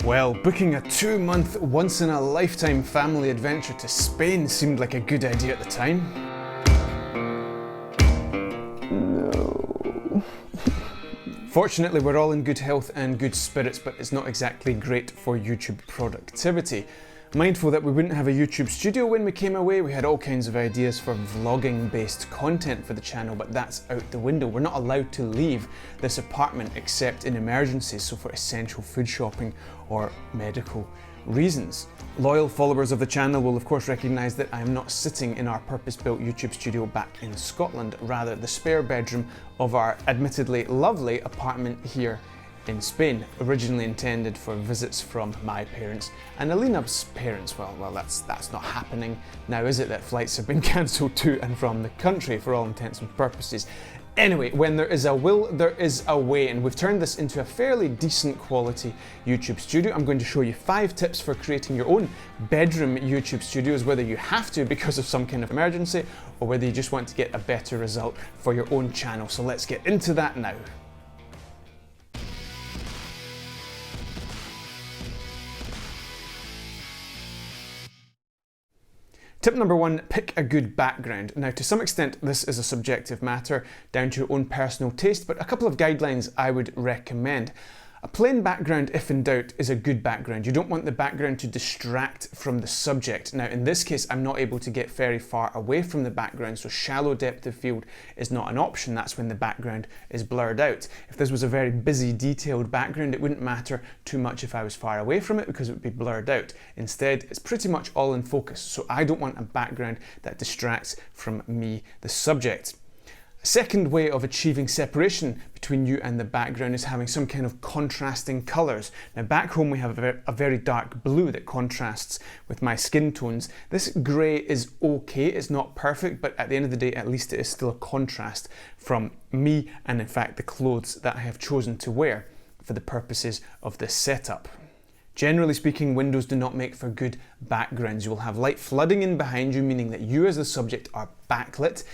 Well, booking a 2-month, once-in-a-lifetime family adventure to Spain seemed like a good idea at the time. No. Fortunately, we're all in good health and good spirits, but it's not exactly great for YouTube productivity. Mindful that we wouldn't have a YouTube studio when we came away, we had all kinds of ideas for vlogging-based content for the channel, but that's out the window. We're not allowed to leave this apartment except in emergencies, so for essential food shopping or medical reasons. Loyal followers of the channel will of course recognise that I am not sitting in our purpose-built YouTube studio back in Scotland, rather the spare bedroom of our admittedly lovely apartment here in Spain, originally intended for visits from my parents and Alina's parents. Well, that's not happening now, is it, that flights have been cancelled to and from the country for all intents and purposes. Anyway, when there is a will, there is a way, and we've turned this into a fairly decent quality YouTube studio. I'm going to show you 5 tips for creating your own bedroom YouTube studios, whether you have to because of some kind of emergency or whether you just want to get a better result for your own channel. So let's get into that now. Tip number 1, pick a good background. Now, to some extent, this is a subjective matter, down to your own personal taste, but a couple of guidelines I would recommend. A plain background, if in doubt, is a good background. You don't want the background to distract from the subject. Now, in this case, I'm not able to get very far away from the background, so shallow depth of field is not an option. That's when the background is blurred out. If this was a very busy, detailed background, it wouldn't matter too much if I was far away from it because it would be blurred out. Instead, it's pretty much all in focus, so I don't want a background that distracts from me, the subject. A second way of achieving separation between you and the background is having some kind of contrasting colours. Now, back home we have a very dark blue that contrasts with my skin tones. This grey is okay, it's not perfect, but at the end of the day, at least it is still a contrast from me and in fact the clothes that I have chosen to wear for the purposes of this setup. Generally speaking, windows do not make for good backgrounds. You will have light flooding in behind you, meaning that you as the subject are backlit.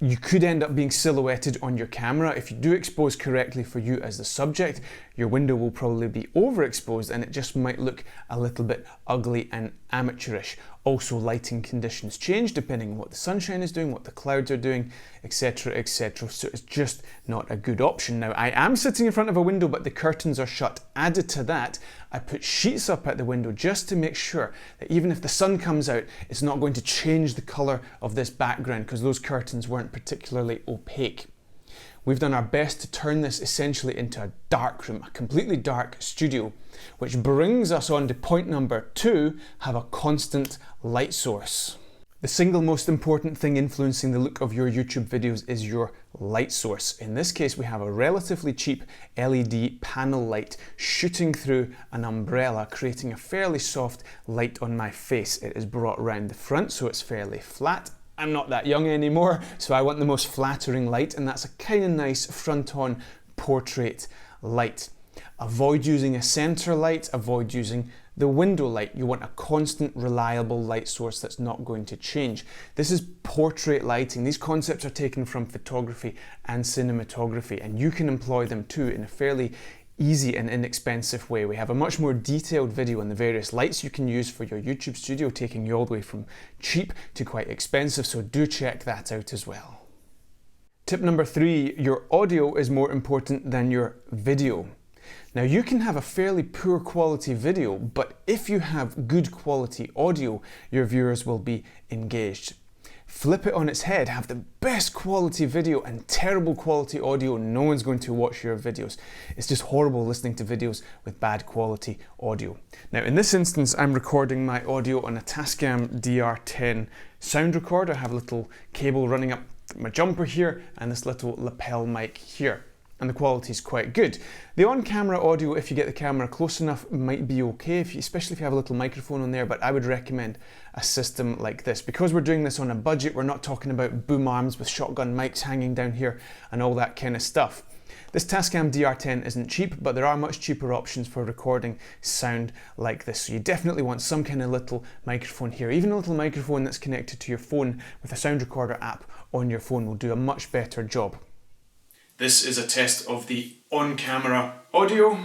You could end up being silhouetted on your camera. If you do expose correctly for you as the subject, your window will probably be overexposed and it just might look a little bit ugly and amateurish. Also, lighting conditions change depending on what the sunshine is doing, what the clouds are doing, etc, etc. So it's just not a good option. Now, I am sitting in front of a window, but the curtains are shut. Added to that, I put sheets up at the window just to make sure that even if the sun comes out, it's not going to change the colour of this background because those curtains weren't particularly opaque. We've done our best to turn this essentially into a dark room, a completely dark studio, which brings us on to point number 2, have a constant light source. The single most important thing influencing the look of your YouTube videos is your light source. In this case, we have a relatively cheap LED panel light shooting through an umbrella, creating a fairly soft light on my face. It is brought around the front, so it's fairly flat. I'm not that young anymore, so I want the most flattering light, and that's a kind of nice front-on portrait light. Avoid using a center light, avoid using the window light. You want a constant, reliable light source that's not going to change. This is portrait lighting. These concepts are taken from photography and cinematography, and you can employ them too in a fairly easy and inexpensive way. We have a much more detailed video on the various lights you can use for your YouTube studio, taking you all the way from cheap to quite expensive, so do check that out as well. Tip number 3, your audio is more important than your video. Now, you can have a fairly poor quality video, but if you have good quality audio, your viewers will be engaged. Flip it on its head, have the best quality video and terrible quality audio, no one's going to watch your videos. It's just horrible listening to videos with bad quality audio. Now, in this instance, I'm recording my audio on a Tascam Dr sound recorder. I have a little cable running up my jumper here and this little lapel mic here, and the quality is quite good. The on-camera audio, if you get the camera close enough, might be okay, especially if you have a little microphone on there, but I would recommend a system like this. Because we're doing this on a budget, we're not talking about boom arms with shotgun mics hanging down here and all that kind of stuff. This Tascam Dr isn't cheap, but there are much cheaper options for recording sound like this. So you definitely want some kind of little microphone here. Even a little microphone that's connected to your phone with a sound recorder app on your phone will do a much better job. This is a test of the on-camera audio.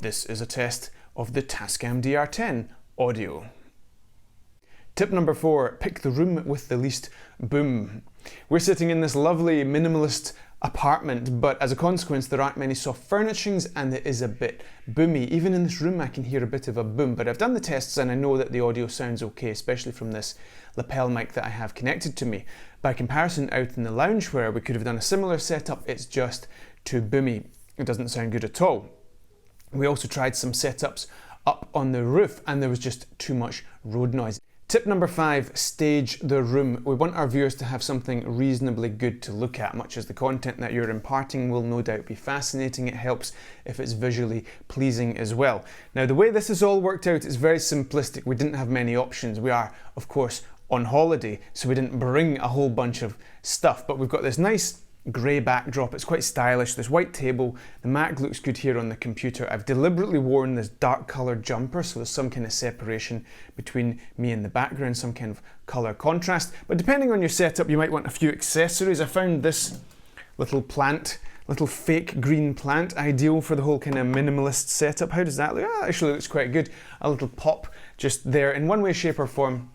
This is a test of the Tascam Dr audio. Tip number 4, pick the room with the least boom. We're sitting in this lovely minimalist apartment, but as a consequence there aren't many soft furnishings and it is a bit boomy. Even in this room I can hear a bit of a boom, but I've done the tests and I know that the audio sounds okay, especially from this lapel mic that I have connected to me. By comparison, out in the lounge where we could have done a similar setup, it's just too boomy. It doesn't sound good at all. We also tried some setups up on the roof and there was just too much road noise. Tip number 5, stage the room. We want our viewers to have something reasonably good to look at. Much as the content that you're imparting will no doubt be fascinating, it helps if it's visually pleasing as well. Now, the way this has all worked out is very simplistic. We didn't have many options. We are, of course, on holiday, so we didn't bring a whole bunch of stuff, but we've got this nice grey backdrop. It's quite stylish, this white table, the Mac looks good here on the computer. I've deliberately worn this dark coloured jumper so there's some kind of separation between me and the background, some kind of colour contrast. But depending on your setup you might want a few accessories. I found this little plant, little fake green plant, ideal for the whole kind of minimalist setup. How does that look? Oh, actually looks quite good. A little pop just there. In one way, shape or form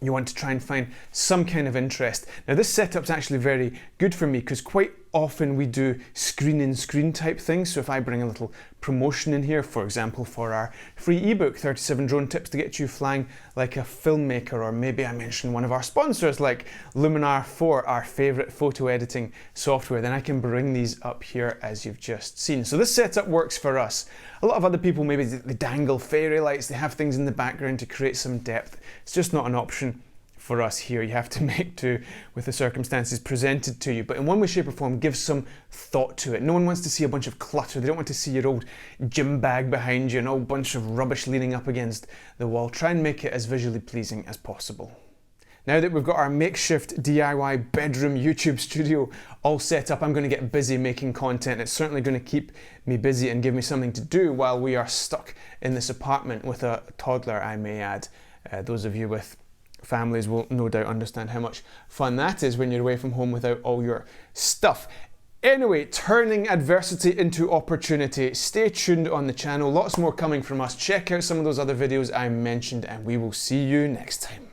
you want to try and find some kind of interest. Now this setup's actually very good for me because quite often we do screen-in-screen type things. So if I bring a little promotion in here, for example, for our free ebook, 37 Drone Tips to Get You Flying Like a Filmmaker, or maybe I mention one of our sponsors like Luminar 4, our favourite photo editing software, then I can bring these up here as you've just seen. So this setup works for us. A lot of other people, maybe they dangle fairy lights, they have things in the background to create some depth. It's just not an option for us here. You have to make do with the circumstances presented to you, but in one way, shape or form, give some thought to it. No one wants to see a bunch of clutter. They don't want to see your old gym bag behind you and a whole bunch of rubbish leaning up against the wall. Try and make it as visually pleasing as possible. Now that we've got our makeshift DIY bedroom YouTube studio all set up, I'm going to get busy making content. It's certainly going to keep me busy and give me something to do while we are stuck in this apartment with a toddler, I may add. Those of you with families will no doubt understand how much fun that is when you're away from home without all your stuff. Anyway, turning adversity into opportunity. Stay tuned on the channel. Lots more coming from us. Check out some of those other videos I mentioned and we will see you next time.